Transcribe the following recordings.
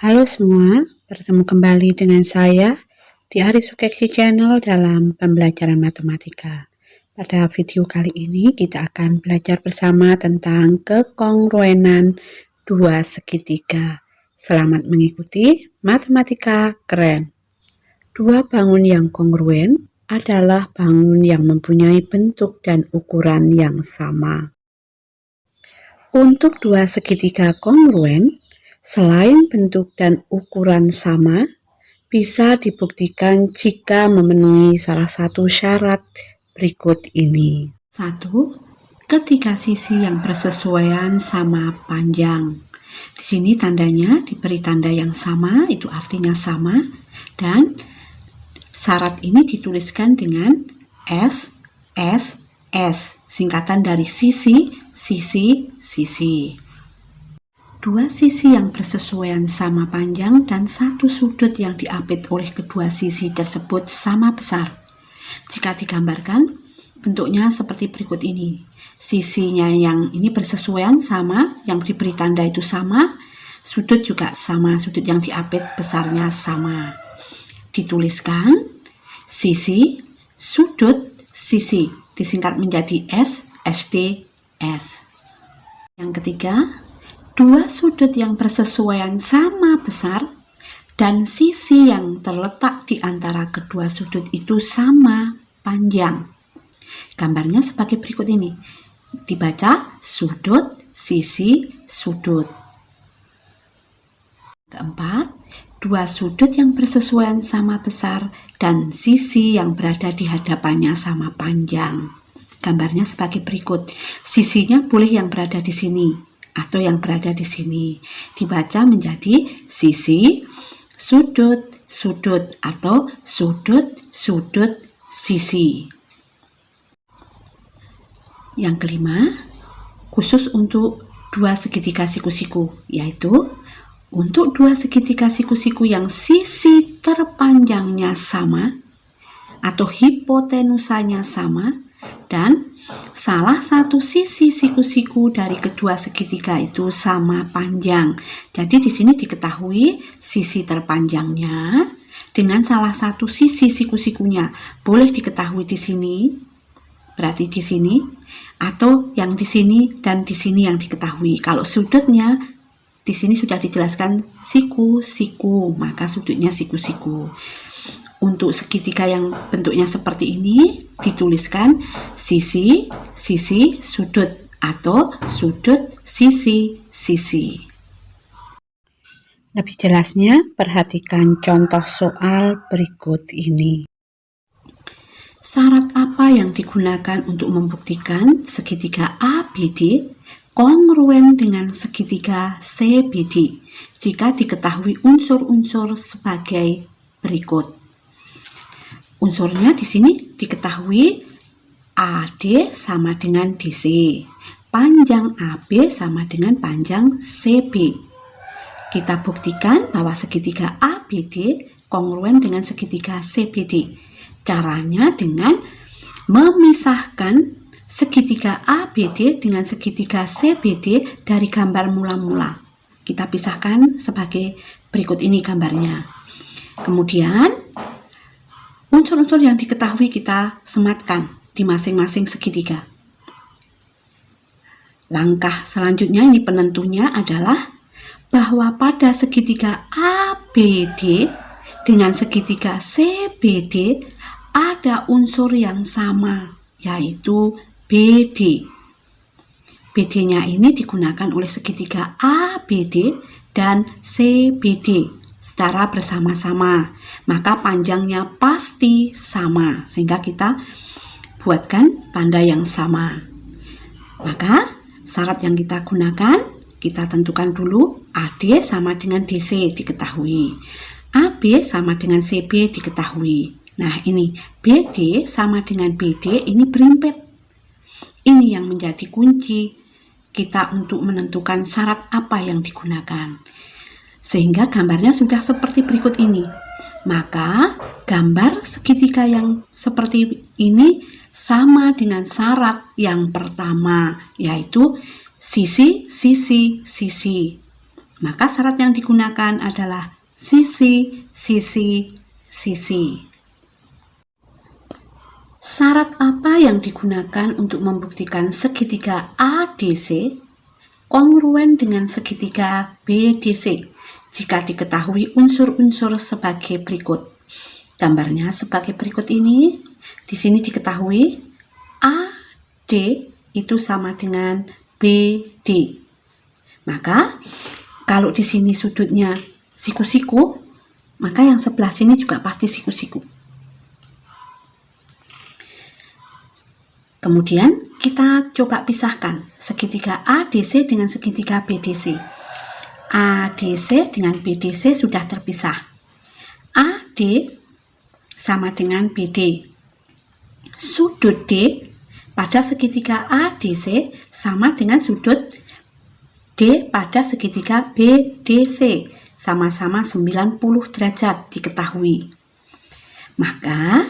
Halo semua, bertemu kembali dengan saya di Ari Sukeksi Channel dalam pembelajaran matematika. Pada video kali ini kita akan belajar bersama tentang kekongruenan dua segitiga. Selamat mengikuti matematika keren. Dua bangun yang kongruen adalah bangun yang mempunyai bentuk dan ukuran yang sama. Untuk dua segitiga kongruen, selain bentuk dan ukuran sama, bisa dibuktikan jika memenuhi salah satu syarat berikut ini. 1. Ketiga sisi yang bersesuaian sama panjang. Di sini tandanya diberi tanda yang sama, itu artinya sama, dan syarat ini dituliskan dengan S, S, S, singkatan dari sisi, sisi, sisi. Dua sisi yang bersesuaian sama panjang dan satu sudut yang diapit oleh kedua sisi tersebut sama besar. Jika digambarkan, bentuknya seperti berikut ini. Sisinya yang ini bersesuaian sama, yang diberi tanda itu sama, sudut juga sama, sudut yang diapit besarnya sama. Dituliskan sisi, sudut, sisi, disingkat menjadi S, SD, S. Yang ketiga, dua sudut yang bersesuaian sama besar dan sisi yang terletak di antara kedua sudut itu sama panjang. Gambarnya sebagai berikut ini. Dibaca sudut, sisi, sudut. Keempat, dua sudut yang bersesuaian sama besar dan sisi yang berada di hadapannya sama panjang. Gambarnya sebagai berikut. Sisinya boleh yang berada di sini atau yang berada di sini. Dibaca menjadi sisi, sudut, sudut atau sudut, sudut, sisi. Yang kelima, khusus untuk dua segitiga siku-siku, yaitu untuk dua segitiga siku-siku yang sisi terpanjangnya sama atau hipotenusanya sama dan salah satu sisi siku-siku dari kedua segitiga itu sama panjang. Jadi di sini diketahui sisi terpanjangnya dengan salah satu sisi siku-sikunya. Boleh diketahui di sini, berarti di sini, atau yang di sini dan di sini yang diketahui. Kalau sudutnya di sini sudah dijelaskan siku-siku, maka sudutnya siku-siku. Untuk segitiga yang bentuknya seperti ini dituliskan sisi, sisi, sudut atau sudut, sisi, sisi. Lebih jelasnya perhatikan contoh soal berikut ini. Syarat apa yang digunakan untuk membuktikan segitiga ABD kongruen dengan segitiga CBD jika diketahui unsur-unsur sebagai berikut? Unsurnya di sini diketahui AD sama dengan DC, panjang AB sama dengan panjang CB. Kita buktikan bahwa segitiga ABD kongruen dengan segitiga CBD. Caranya dengan memisahkan segitiga ABD dengan segitiga CBD dari gambar mula-mula. Kita pisahkan sebagai berikut ini gambarnya. Kemudian unsur-unsur yang diketahui kita sematkan di masing-masing segitiga. Langkah selanjutnya ini penentunya adalah bahwa pada segitiga ABD dengan segitiga CBD ada unsur yang sama, yaitu BD. BD-nya ini digunakan oleh segitiga ABD dan CBD secara bersama-sama. Maka panjangnya pasti sama, sehingga kita buatkan tanda yang sama. Maka syarat yang kita gunakan, kita tentukan dulu AD sama dengan DC diketahui, AB sama dengan CB diketahui. Nah ini BD sama dengan BD ini berimpit. Ini yang menjadi kunci kita untuk menentukan syarat apa yang digunakan. Sehingga gambarnya sudah seperti berikut ini. Maka gambar segitiga yang seperti ini sama dengan syarat yang pertama, yaitu sisi, sisi, sisi. Maka syarat yang digunakan adalah sisi, sisi, sisi. Syarat apa yang digunakan untuk membuktikan segitiga ADC kongruen dengan segitiga BDC jika diketahui unsur-unsur sebagai berikut? Gambarnya sebagai berikut ini. Di sini diketahui AD itu sama dengan BD. Maka kalau di sini sudutnya siku-siku, maka yang sebelah sini juga pasti siku-siku. Kemudian kita coba pisahkan segitiga ADC dengan segitiga BDC. ADC dengan BDC sudah terpisah. AD sama dengan BD. Sudut D pada segitiga ADC sama dengan sudut D pada segitiga BDC, sama-sama 90 derajat diketahui. Maka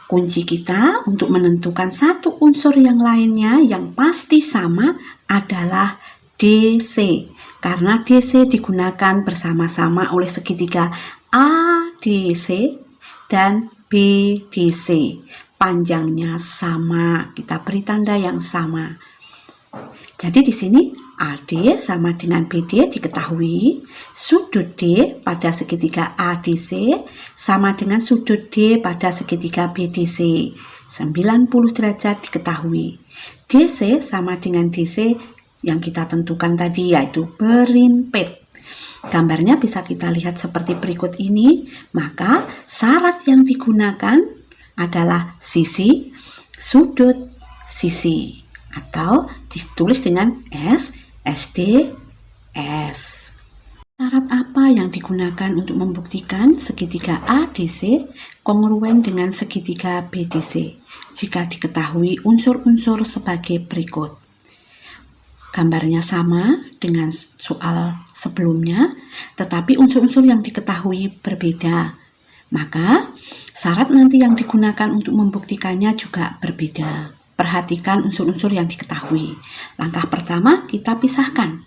kunci kita untuk menentukan satu unsur yang lainnya yang pasti sama adalah DC, karena DC digunakan bersama-sama oleh segitiga ADC dan BDC. Panjangnya sama, kita beri tanda yang sama. Jadi di sini AD sama dengan BD diketahui, sudut D pada segitiga ADC sama dengan sudut D pada segitiga BDC, 90 derajat diketahui. DC sama dengan DC yang kita tentukan tadi, yaitu berimpit. Gambarnya bisa kita lihat seperti berikut ini. Maka syarat yang digunakan adalah sisi, sudut, sisi, atau ditulis dengan S, SD, S. Syarat apa yang digunakan untuk membuktikan segitiga ADC kongruen dengan segitiga BDC jika diketahui unsur-unsur sebagai berikut? Gambarnya sama dengan soal sebelumnya, tetapi unsur-unsur yang diketahui berbeda. Maka syarat nanti yang digunakan untuk membuktikannya juga berbeda. Perhatikan unsur-unsur yang diketahui. Langkah pertama, kita pisahkan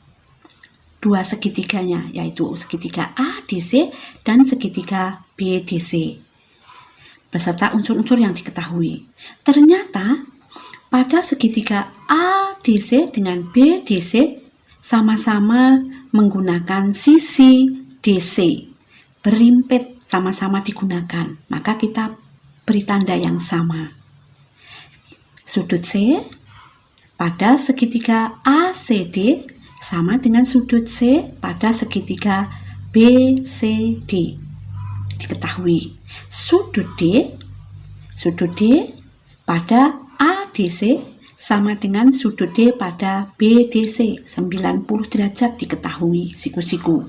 dua segitiganya, yaitu segitiga ADC dan segitiga BDC beserta unsur-unsur yang diketahui. Ternyata pada segitiga ADC dengan BDC sama-sama menggunakan sisi DC, berimpit sama-sama digunakan, maka kita beri tanda yang sama. Sudut C pada segitiga ACD sama dengan sudut C pada segitiga BCD. Diketahui sudut D pada ADC sama dengan sudut D pada BDC, 90 derajat diketahui, siku-siku.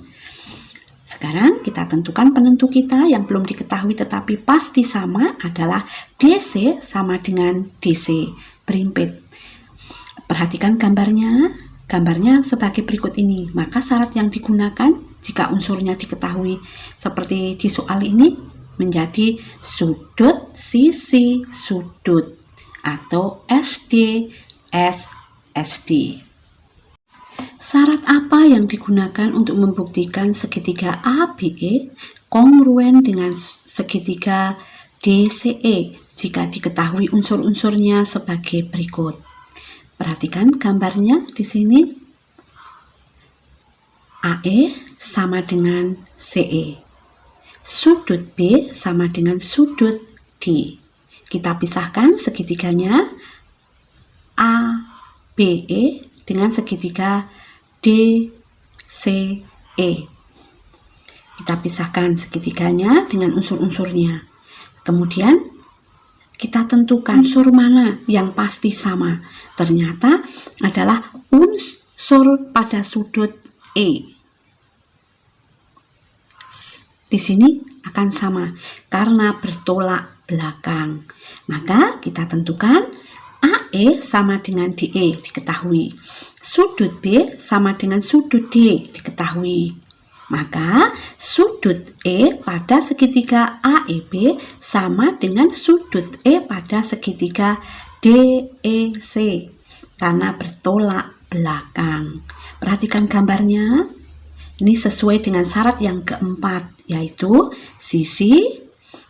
Sekarang kita tentukan penentu kita yang belum diketahui tetapi pasti sama adalah DC sama dengan DC, berimpit. Perhatikan gambarnya sebagai berikut ini. Maka syarat yang digunakan jika unsurnya diketahui seperti di soal ini menjadi sudut, sisi, sudut, atau SD, S, SD. Syarat apa yang digunakan untuk membuktikan segitiga ABE kongruen dengan segitiga DCE jika diketahui unsur-unsurnya sebagai berikut? Perhatikan gambarnya di sini. AE sama dengan CE. Sudut B sama dengan sudut D. Kita pisahkan segitiganya ABE dengan segitiga DCE. Kita pisahkan segitiganya dengan unsur-unsurnya. Kemudian kita tentukan unsur mana yang pasti sama. Ternyata adalah unsur pada sudut E. Di sini akan sama karena bertolak belakang. Maka kita tentukan AE sama dengan DE diketahui. Sudut B sama dengan sudut D diketahui. Maka sudut E pada segitiga AEB sama dengan sudut E pada segitiga DEC karena bertolak belakang. Perhatikan gambarnya. Ini sesuai dengan syarat yang keempat, yaitu sisi,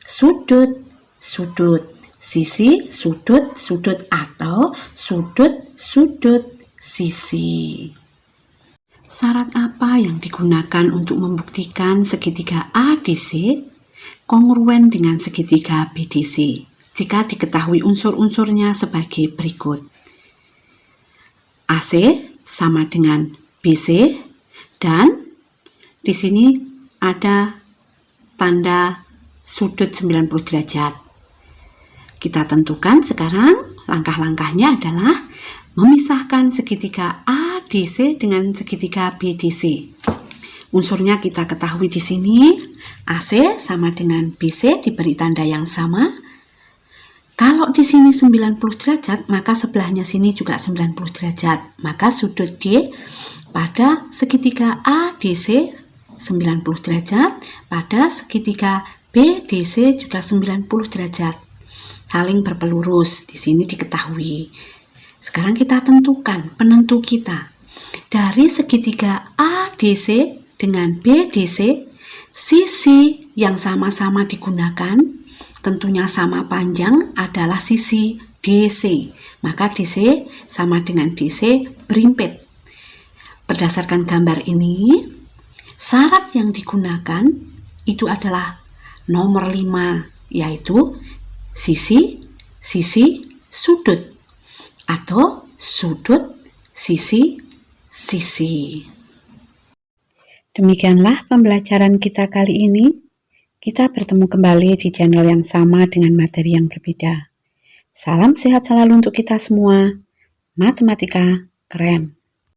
sudut, sudut, sisi, sudut, sudut, atau sudut, sudut, sisi. Syarat apa yang digunakan untuk membuktikan segitiga ADC kongruen dengan segitiga BDC? Jika diketahui unsur-unsurnya sebagai berikut. AC sama dengan BC dan di sini ada tanda sudut 90 derajat. Kita tentukan sekarang langkah-langkahnya adalah memisahkan segitiga ADC dengan segitiga BDC. Unsurnya kita ketahui di sini. AC sama dengan BC diberi tanda yang sama. Kalau di sini 90 derajat, maka sebelahnya sini juga 90 derajat. Maka sudut D pada segitiga ADC 90 derajat, pada segitiga BDC juga 90 derajat. Saling berpelurus, di sini diketahui. Sekarang kita tentukan penentu kita. Dari segitiga ADC dengan BDC, sisi yang sama-sama digunakan, tentunya sama panjang, adalah sisi DC. Maka DC sama dengan DC berimpit. Berdasarkan gambar ini, syarat yang digunakan itu adalah nomor 5, yaitu sisi, sisi, sudut, atau sudut, sisi, sisi. Demikianlah pembelajaran kita kali ini. Kita bertemu kembali di channel yang sama dengan materi yang berbeda. Salam sehat selalu untuk kita semua. Matematika keren.